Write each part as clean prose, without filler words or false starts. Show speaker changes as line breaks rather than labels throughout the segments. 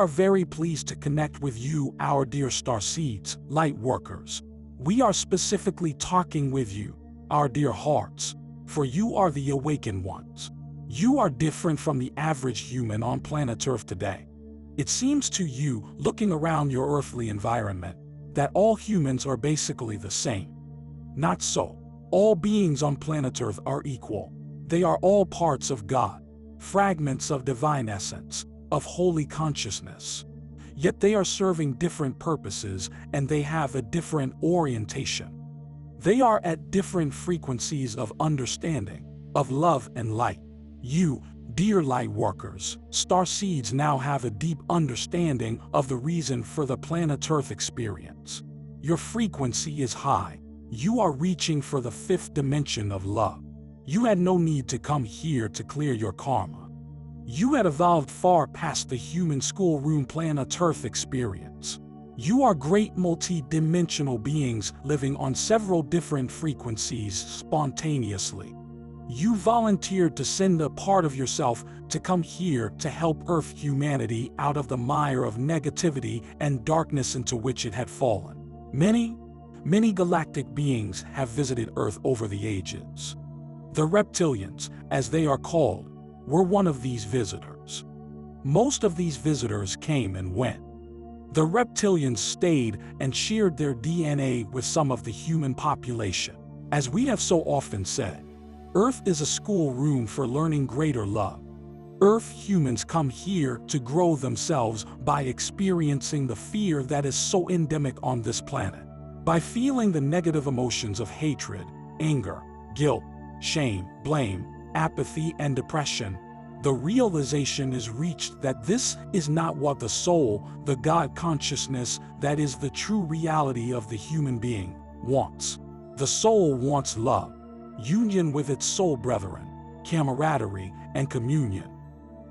are very pleased to connect with you, our dear star seeds, light workers. We are specifically talking with you, our dear hearts, for you are the awakened ones. You are different from the average human on planet Earth today. It seems to you, looking around your earthly environment, that all humans are basically the same. Not so. All beings on planet Earth are equal. They are all parts of God, fragments of divine essence, of holy consciousness. Yet they are serving different purposes and they have a different orientation. They are at different frequencies of understanding, of love and light. You, dear light workers, star seeds now have a deep understanding of the reason for the planet Earth experience. Your frequency is high. You are reaching for the fifth dimension of love. You had no need to come here to clear your karma. You had evolved far past the human schoolroom planet Earth experience. You are great multi-dimensional beings living on several different frequencies spontaneously. You volunteered to send a part of yourself to come here to help Earth humanity out of the mire of negativity and darkness into which it had fallen. Many galactic beings have visited Earth over the ages. The reptilians, as they are called, were one of these visitors. Most of these visitors came and went. The reptilians stayed and shared their DNA with some of the human population. As we have so often said, Earth is a schoolroom for learning greater love. Earth humans come here to grow themselves by experiencing the fear that is so endemic on this planet. By feeling the negative emotions of hatred, anger, guilt, shame, blame, apathy, and depression, the realization is reached that this is not what the soul, the God consciousness that is the true reality of the human being, wants. The soul wants love, union with its soul brethren, camaraderie, and communion.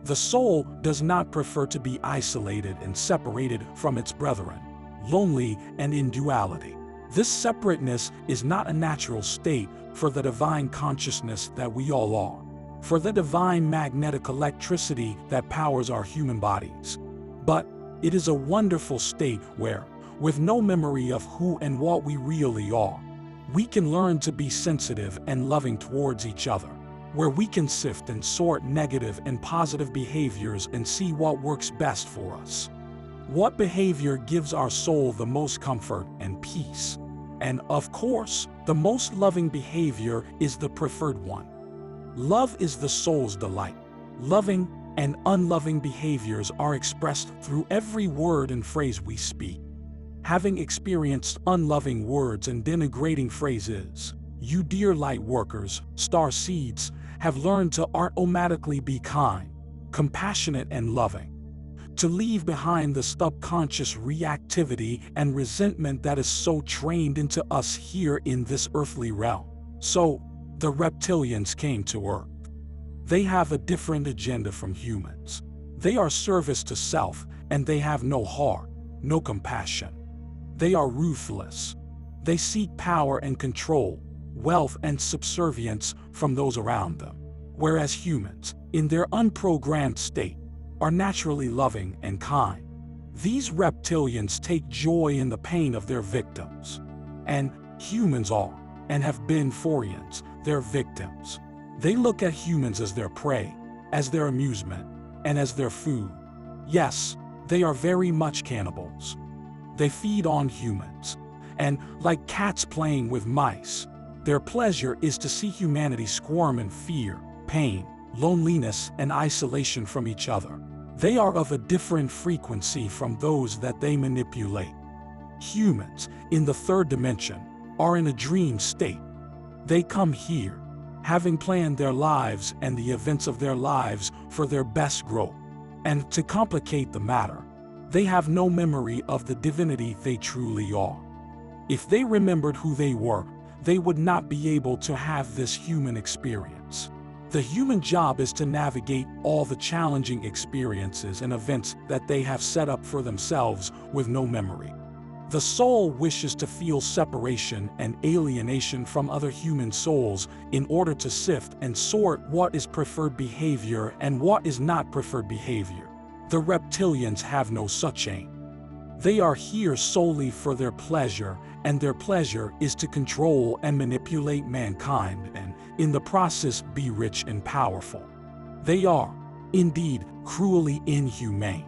The soul does not prefer to be isolated and separated from its brethren, lonely and in duality. This separateness is not a natural state for the divine consciousness that we all are, for the divine magnetic electricity that powers our human bodies. But it is a wonderful state where, with no memory of who and what we really are, we can learn to be sensitive and loving towards each other, where we can sift and sort negative and positive behaviors and see what works best for us. What behavior gives our soul the most comfort and peace? And of course, the most loving behavior is the preferred one. Love is the soul's delight. Loving and unloving behaviors are expressed through every word and phrase we speak. Having experienced unloving words and denigrating phrases, you dear light workers, star seeds, have learned to automatically be kind, compassionate, and loving. To leave behind the subconscious reactivity and resentment that is so trained into us here in this earthly realm. So, the reptilians came to Earth. They have a different agenda from humans. They are service to self, and they have no heart, no compassion. They are ruthless. They seek power and control, wealth and subservience from those around them. Whereas humans, in their unprogrammed state, are naturally loving and kind. These reptilians take joy in the pain of their victims. And humans are, and have been for eons, their victims. They look at humans as their prey, as their amusement, and as their food. Yes, they are very much cannibals. They feed on humans, and like cats playing with mice, their pleasure is to see humanity squirm in fear, pain, loneliness, and isolation from each other. They are of a different frequency from those that they manipulate. Humans, in the third dimension, are in a dream state. They come here, having planned their lives and the events of their lives for their best growth. And to complicate the matter, they have no memory of the divinity they truly are. If they remembered who they were, they would not be able to have this human experience. The human job is to navigate all the challenging experiences and events that they have set up for themselves with no memory. The soul wishes to feel separation and alienation from other human souls in order to sift and sort what is preferred behavior and what is not preferred behavior. The reptilians have no such aim. They are here solely for their pleasure, and their pleasure is to control and manipulate mankind and, in the process, be rich and powerful. They are, indeed, cruelly inhumane.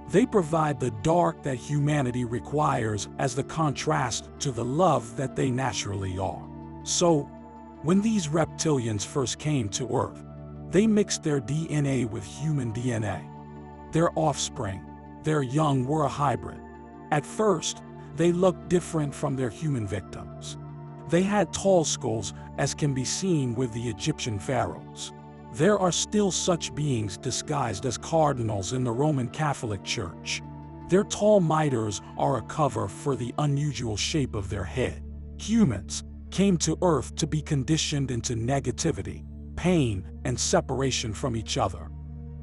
They provide the dark that humanity requires as the contrast to the love that they naturally are. So, when these reptilians first came to Earth, they mixed their DNA with human DNA. Their offspring, their young, were a hybrid. At first, they looked different from their human victims. They had tall skulls, as can be seen with the Egyptian pharaohs. There are still such beings disguised as cardinals in the Roman Catholic Church. Their tall mitres are a cover for the unusual shape of their head. Humans came to Earth to be conditioned into negativity, pain, and separation from each other.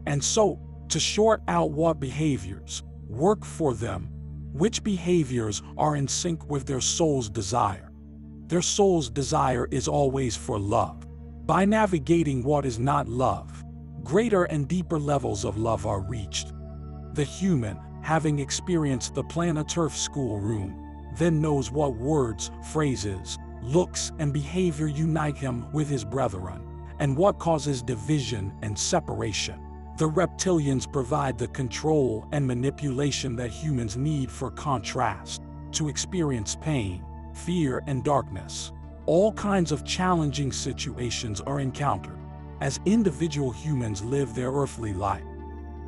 And so, to sort out what behaviors work for them, which behaviors are in sync with their soul's desire. Their soul's desire is always for love. By navigating what is not love, greater and deeper levels of love are reached. The human, having experienced the planet Earth schoolroom, then knows what words, phrases, looks, and behavior unite him with his brethren, and what causes division and separation. The reptilians provide the control and manipulation that humans need for contrast, to experience pain, fear, and darkness. All kinds of challenging situations are encountered as individual humans live their earthly life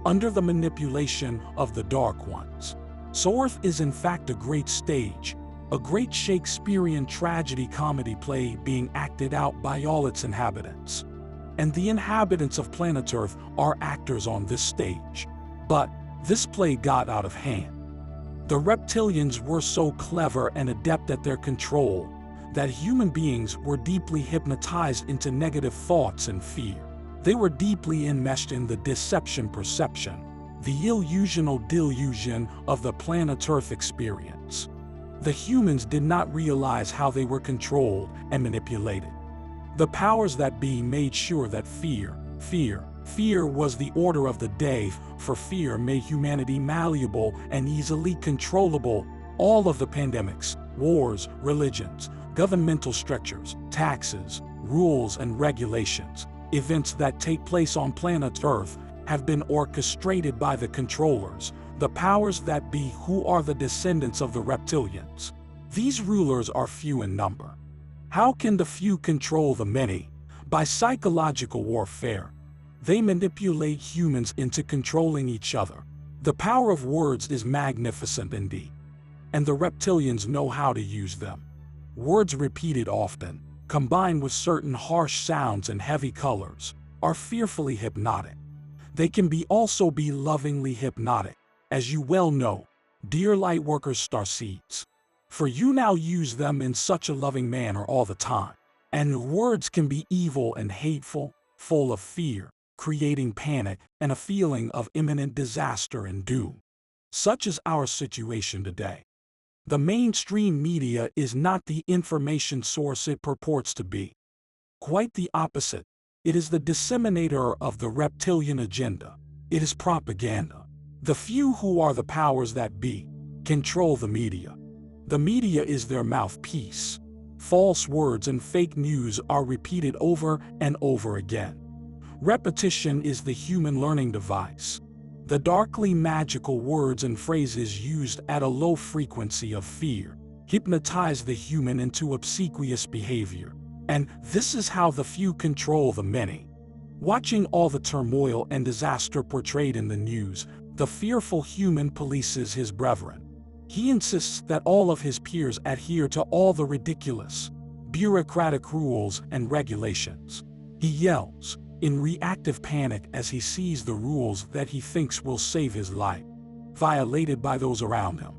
under the manipulation of the Dark Ones. So Earth is in fact a great stage, a great Shakespearean tragedy comedy play being acted out by all its inhabitants. And the inhabitants of planet Earth are actors on this stage. But this play got out of hand. The reptilians were so clever and adept at their control that human beings were deeply hypnotized into negative thoughts and fear. They were deeply enmeshed in the deception perception, the illusional delusion of the planet Earth experience. The humans did not realize how they were controlled and manipulated. The powers that be made sure that fear was the order of the day, for fear made humanity malleable and easily controllable. All of the pandemics, wars, religions, governmental structures, taxes, rules and regulations, events that take place on planet Earth have been orchestrated by the controllers, the powers that be, who are the descendants of the reptilians. These rulers are few in number. How can the few control the many? By psychological warfare. They manipulate humans into controlling each other. The power of words is magnificent indeed, and the reptilians know how to use them. Words repeated often, combined with certain harsh sounds and heavy colors, are fearfully hypnotic. They can also be lovingly hypnotic, as you well know, dear lightworkers, starseeds. For you now use them in such a loving manner all the time. And words can be evil and hateful, full of fear, creating panic and a feeling of imminent disaster and doom. Such is our situation today. The mainstream media is not the information source it purports to be. Quite the opposite. It is the disseminator of the reptilian agenda. It is propaganda. The few, who are the powers that be, control the media. The media is their mouthpiece. False words and fake news are repeated over and over again. Repetition is the human learning device. The darkly magical words and phrases used at a low frequency of fear hypnotize the human into obsequious behavior. And this is how the few control the many. Watching all the turmoil and disaster portrayed in the news, the fearful human polices his brethren. He insists that all of his peers adhere to all the ridiculous, bureaucratic rules and regulations. He yells in reactive panic as he sees the rules that he thinks will save his life violated by those around him.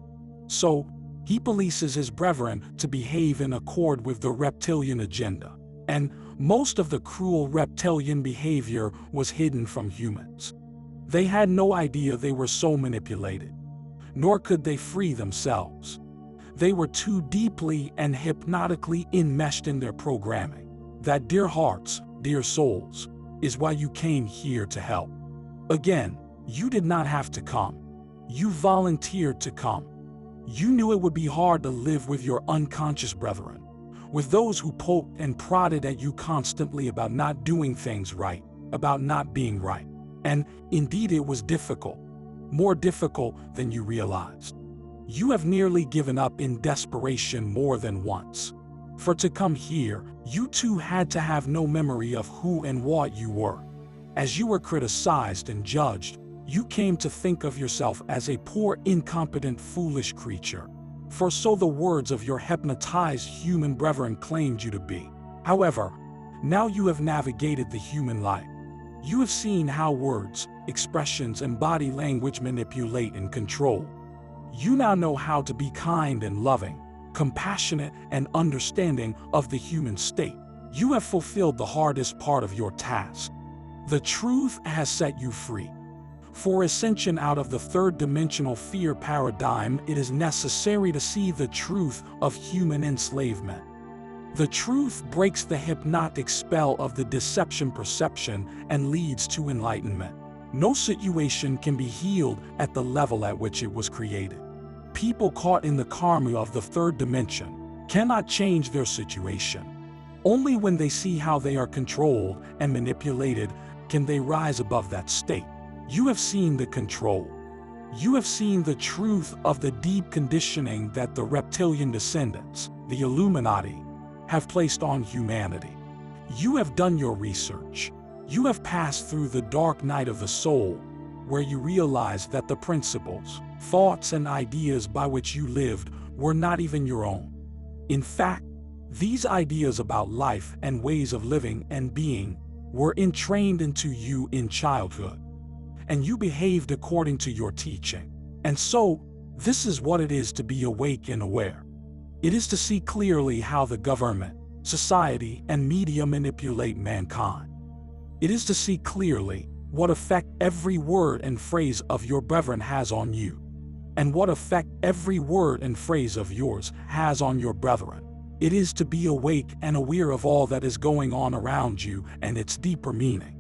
So, he polices his brethren to behave in accord with the reptilian agenda. And most of the cruel reptilian behavior was hidden from humans. They had no idea they were so manipulated, nor could they free themselves. They were too deeply and hypnotically enmeshed in their programming. That, dear hearts, dear souls, is why you came here to help. Again, You did not have to come. You volunteered to come. You knew it would be hard to live with your unconscious brethren, with those who poked and prodded at you constantly about not doing things right, about not being right. And indeed it was difficult, more difficult than you realized. You have nearly given up in desperation more than once. For to come here, you too had to have no memory of who and what you were. As you were criticized and judged, you came to think of yourself as a poor, incompetent, foolish creature. For so the words of your hypnotized human brethren claimed you to be. However, now you have navigated the human life. You have seen how words, expressions, and body language manipulate and control. You now know how to be kind and loving, compassionate and understanding of the human state. You have fulfilled the hardest part of your task. The truth has set you free. For ascension out of the third-dimensional fear paradigm, it is necessary to see the truth of human enslavement. The truth breaks the hypnotic spell of the deception perception and leads to enlightenment. No situation can be healed at the level at which it was created. People caught in the karma of the third dimension cannot change their situation. Only when they see how they are controlled and manipulated can they rise above that state. You have seen the control. You have seen the truth of the deep conditioning that the reptilian descendants, the Illuminati, have placed on humanity. You have done your research. You have passed through the dark night of the soul, where you realized that the principles, thoughts, and ideas by which you lived were not even your own. In fact, these ideas about life and ways of living and being were entrained into you in childhood, and you behaved according to your teaching. And so, this is what it is to be awake and aware. It is to see clearly how the government, society, and media manipulate mankind. It is to see clearly what effect every word and phrase of your brethren has on you, and what effect every word and phrase of yours has on your brethren. It is to be awake and aware of all that is going on around you and its deeper meaning.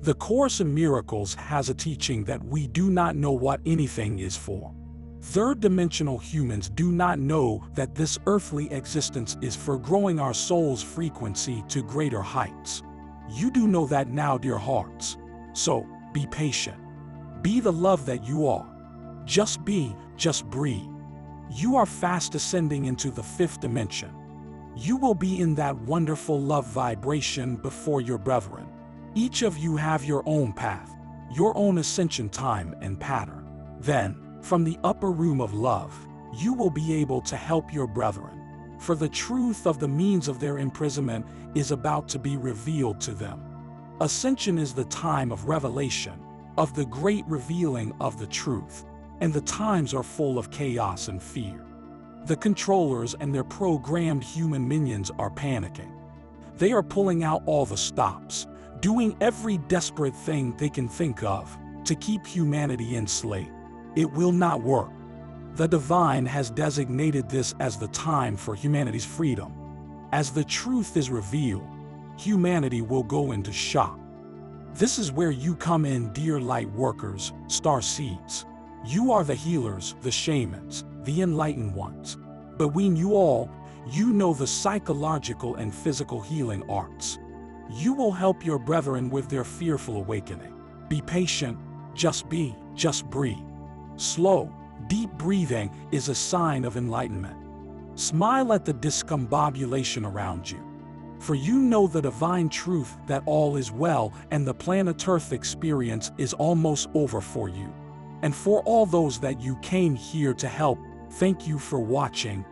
The Course in Miracles has a teaching that we do not know what anything is for. Third-dimensional humans do not know that this earthly existence is for growing our soul's frequency to greater heights. You do know that now, dear hearts. So, be patient. Be the love that you are. Just be, just breathe. You are fast ascending into the fifth dimension. You will be in that wonderful love vibration before your brethren. Each of you have your own path, your own ascension time and pattern. Then, from the upper room of love, you will be able to help your brethren, for the truth of the means of their imprisonment is about to be revealed to them. Ascension is the time of revelation, of the great revealing of the truth, and the times are full of chaos and fear. The controllers and their programmed human minions are panicking. They are pulling out all the stops, doing every desperate thing they can think of to keep humanity enslaved. It will not work. The divine has designated this as the time for humanity's freedom. As the truth is revealed, humanity will go into shock. This is where you come in, dear light workers, star seeds. You are the healers, the shamans, the enlightened ones. Between you all, you know the psychological and physical healing arts. You will help your brethren with their fearful awakening. Be patient, just be, just breathe. Slow, deep breathing is a sign of enlightenment. Smile at the discombobulation around you. For you know the divine truth that all is well and the planet Earth experience is almost over for you. And for all those that you came here to help, thank you for watching